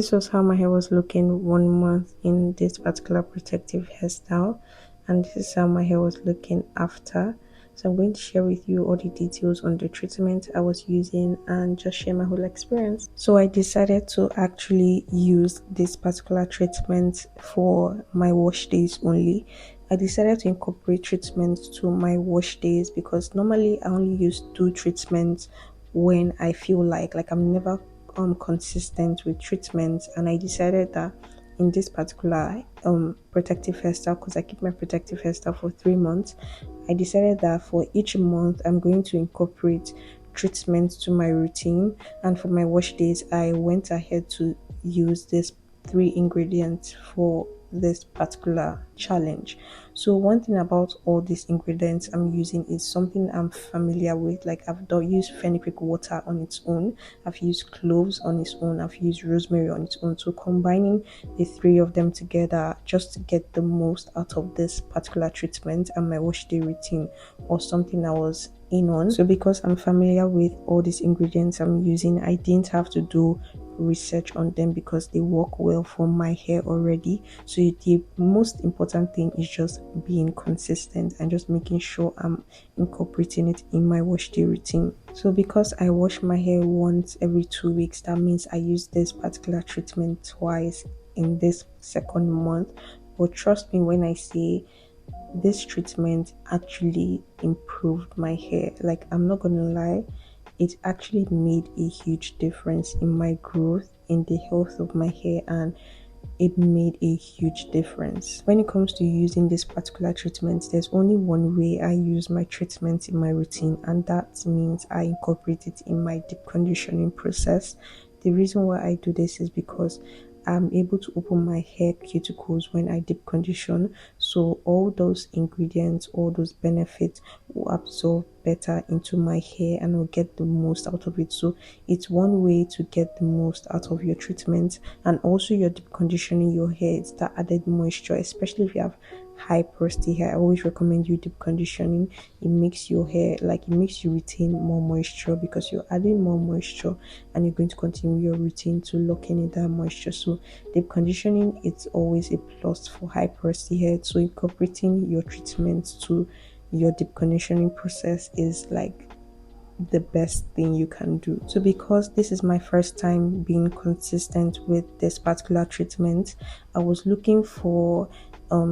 this was how my hair was looking 1 month in this particular protective hairstyle, and this is how my hair was looking after. So I'm going to share with you all the details on the treatment I was using and just share my whole experience. So I decided to actually use this particular treatment for my wash days only. I decided to incorporate treatments to my wash days because normally I only use 2 treatments when I feel like I'm never consistent with treatments, and I decided that in this particular protective hairstyle, because I keep my protective hairstyle for 3 months, I decided that for each month I'm going to incorporate treatments to my routine. And for my wash days, I went ahead to use this 3 ingredients for this particular challenge. So one thing about all these ingredients I'm using is something I'm familiar with. Like I've used fenugreek water on its own, I've used cloves on its own, I've used rosemary on its own. So combining the 3 of them together just to get the most out of this particular treatment and my wash day routine or something I was in on. So because I'm familiar with all these ingredients I'm using, I didn't have to do research on them because they work well for my hair already. So the most important thing is just being consistent and just making sure I'm incorporating it in my wash day routine. So because I wash my hair once every 2 weeks, that means I use this particular treatment twice in this second month. But trust me when I say this treatment actually improved my hair. Like, I'm not gonna lie, it actually made a huge difference in my growth, in the health of my hair, and it made a huge difference. When it comes to using this particular treatment, there's only one way I use my treatment in my routine, and that means I incorporate it in my deep conditioning process. The reason why I do this is because I'm able to open my hair cuticles when I deep condition, so all those ingredients, all those benefits will absorb better into my hair and I'll get the most out of it. So it's one way to get the most out of your treatment, and also you're deep conditioning your hair. It's that added moisture, especially if you have high porosity hair. I always recommend you deep conditioning. It makes your hair, like, it makes you retain more moisture because you're adding more moisture and you're going to continue your routine to lock in that moisture. So deep conditioning, it's always a plus for high porosity hair. So incorporating your treatments to your deep conditioning process is like the best thing you can do. So because this is my first time being consistent with this particular treatment, I was looking for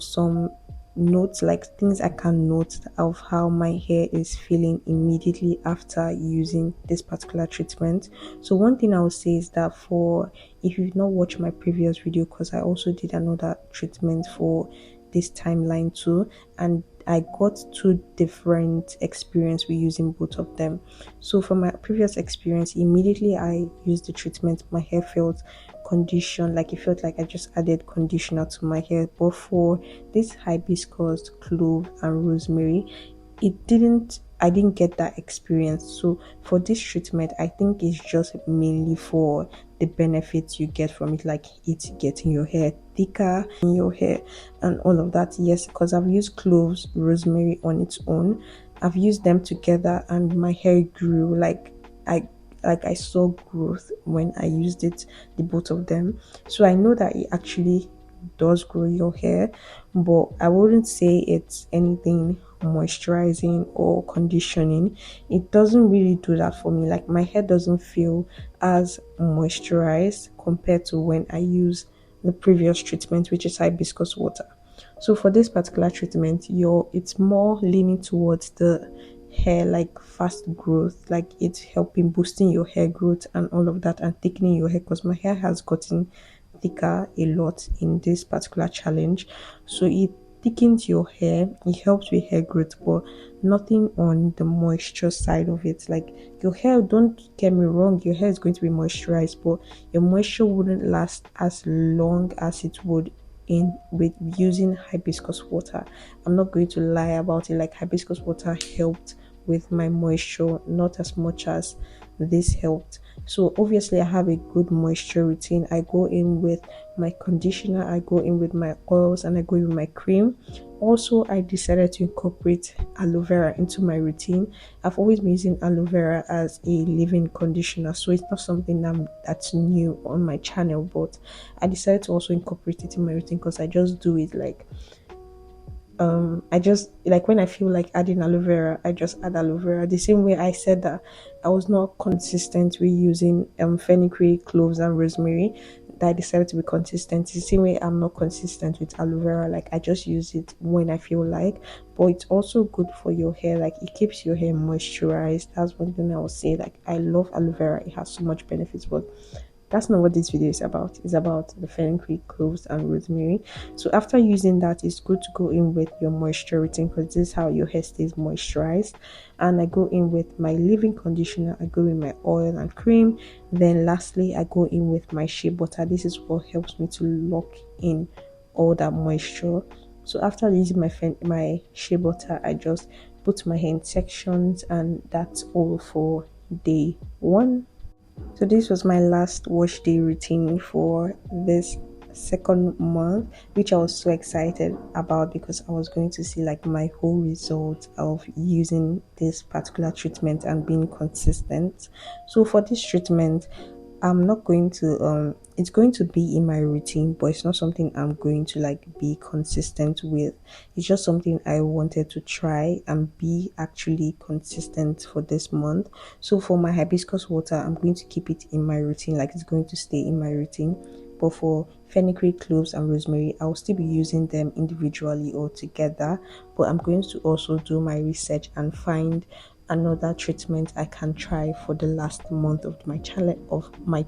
some notes, like things I can note of how my hair is feeling immediately after using this particular treatment. So one thing I would say is that, for if you've not watched my previous video, because I also did another treatment for this timeline too, and I got 2 different experience with using both of them. So for my previous experience, immediately I used the treatment, my hair felt conditioned, like it felt like I just added conditioner to my hair. But for this hibiscus, clove and rosemary, I didn't get that experience. So for this treatment, I think it's just mainly for the benefits you get from it, like it getting your hair thicker in your hair and all of that. Yes, because I've used cloves, rosemary on its own, I've used them together and my hair grew. I saw growth when I used it, the both of them. So I know that it actually does grow your hair, but I wouldn't say it's anything moisturizing or conditioning. It doesn't really do that for me. Like, my hair doesn't feel as moisturized compared to when I use the previous treatment, which is hibiscus water. So for this particular treatment, it's more leaning towards the hair, like fast growth, like it's helping boosting your hair growth and all of that, and thickening your hair, because my hair has gotten thicker a lot in this particular challenge. So it thickens your hair, it helps with hair growth, but nothing on the moisture side of it. Like, your hair, don't get me wrong, your hair is going to be moisturized, but your moisture wouldn't last as long as it would in with using hibiscus water. I'm not going to lie about it, like hibiscus water helped with my moisture, not as much as this helped. So obviously I have a good moisture routine. I go in with my conditioner, I go in with my oils, and I go in with my cream. Also, I decided to incorporate aloe vera into my routine. I've always been using aloe vera as a leave-in conditioner, so it's not something that's new on my channel, but I decided to also incorporate it in my routine because I just do it like I just like when I feel like adding aloe vera, I just add aloe vera. The same way I said that I was not consistent with using fenugreek, cloves, and rosemary, that I decided to be consistent. The same way I'm not consistent with aloe vera, like I just use it when I feel like. But it's also good for your hair, like it keeps your hair moisturized. That's one thing I would say. Like I love aloe vera, it has so much benefits, but that's not what this video is about. It's about the fenugreek, cloves, and rosemary. So after using that, it's good to go in with your moisture routine because this is how your hair stays moisturized. And I go in with my leave-in conditioner, I go in my oil and cream. Then lastly, I go in with my shea butter. This is what helps me to lock in all that moisture. So after using my shea butter, I just put my hair in sections, and that's all for day one. So this was my last wash day routine for this second month, which I was so excited about because I was going to see like my whole result of using this particular treatment and being consistent. So for this treatment, I'm not going to it's going to be in my routine, but it's not something I'm going to like be consistent with. It's just something I wanted to try and be actually consistent for this month. So for my hibiscus water, I'm going to keep it in my routine, like it's going to stay in my routine. But for fenugreek, cloves, and rosemary, I'll still be using them individually or together. But I'm going to also do my research and find another treatment I can try for the last month of my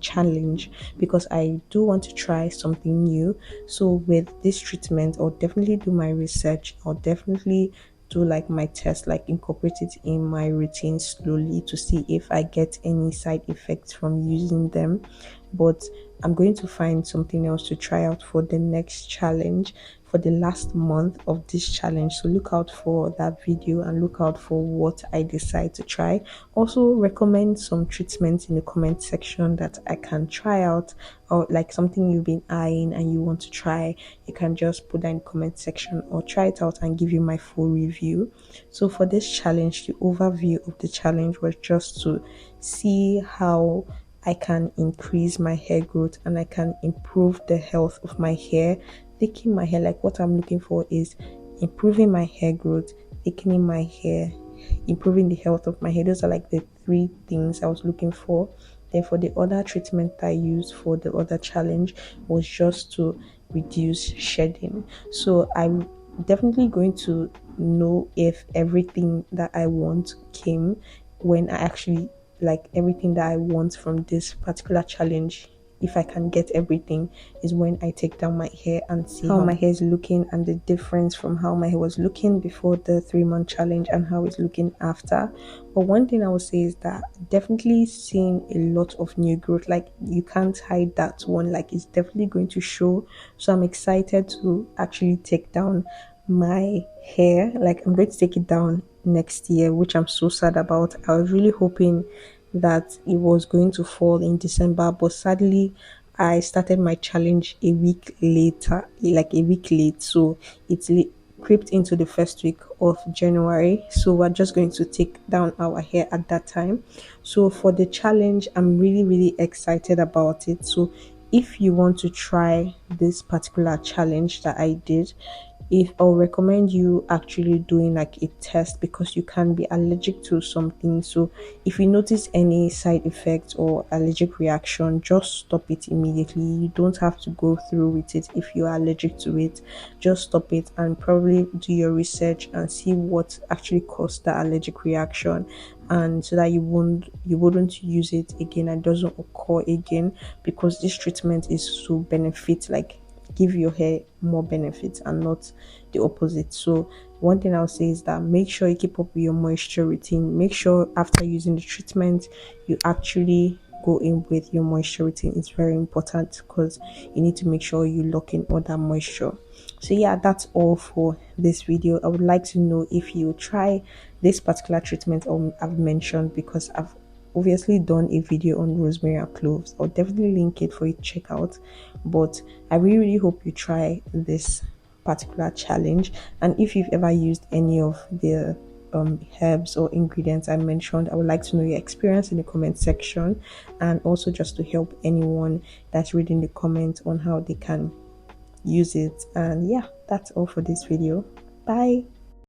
challenge because I do want to try something new. So with this treatment, I'll definitely do my research. I'll definitely do like my test, like incorporate it in my routine slowly to see if I get any side effects from using them. But I'm going to find something else to try out for the next challenge, for the last month of this challenge. So look out for that video and look out for what I decide to try. Also recommend some treatments in the comment section that I can try out, or like something you've been eyeing and you want to try. You can just put that in the comment section or try it out and give you my full review. So for this challenge, the overview of the challenge was just to see how I can increase my hair growth and I can improve the health of my hair. Thickening my hair, like what I'm looking for is improving my hair growth, thickening my hair, improving the health of my hair. Those are like the three things I was looking for. Then for the other treatment I used for the other challenge was just to reduce shedding. So I'm definitely going to know if everything that I want came when I actually like everything that I want from this particular challenge. If I can get everything is when I take down my hair and see how my hair is looking and the difference from how my hair was looking before the 3-month challenge and how it's looking after. But one thing I would say is that definitely seeing a lot of new growth, like you can't hide that one, like it's definitely going to show. So I'm excited to actually take down my hair. Like I'm going to take it down next year, which I'm so sad about. I was really hoping that it was going to fall in December, but sadly I started my challenge a week later, like a week late, so it's crept into the first week of January. So we're just going to take down our hair at that time. So for the challenge, I'm really excited about it. So if you want to try this particular challenge that I did, if I'll recommend you actually doing like a test because you can be allergic to something. So if you notice any side effects or allergic reaction, just stop it immediately. You don't have to go through with it. If you're allergic to it, just stop it and probably do your research and see what actually caused the allergic reaction, and so that you wouldn't use it again and doesn't occur again, because this treatment is to benefit, like give your hair more benefits and not the opposite. So one thing I'll say is that make sure you keep up with your moisture routine. Make sure after using the treatment you actually go in with your moisture routine. It's very important because you need to make sure you lock in all that moisture. So yeah, that's all for this video. I would like to know if you try this particular treatment I've mentioned, because I've obviously done a video on rosemary and cloves. I'll definitely link it for you to check out. But I really hope you try this particular challenge, and if you've ever used any of the herbs or ingredients I mentioned, I would like to know your experience in the comment section, and also just to help anyone that's reading the comments on how they can use it. And yeah, that's all for this video. Bye.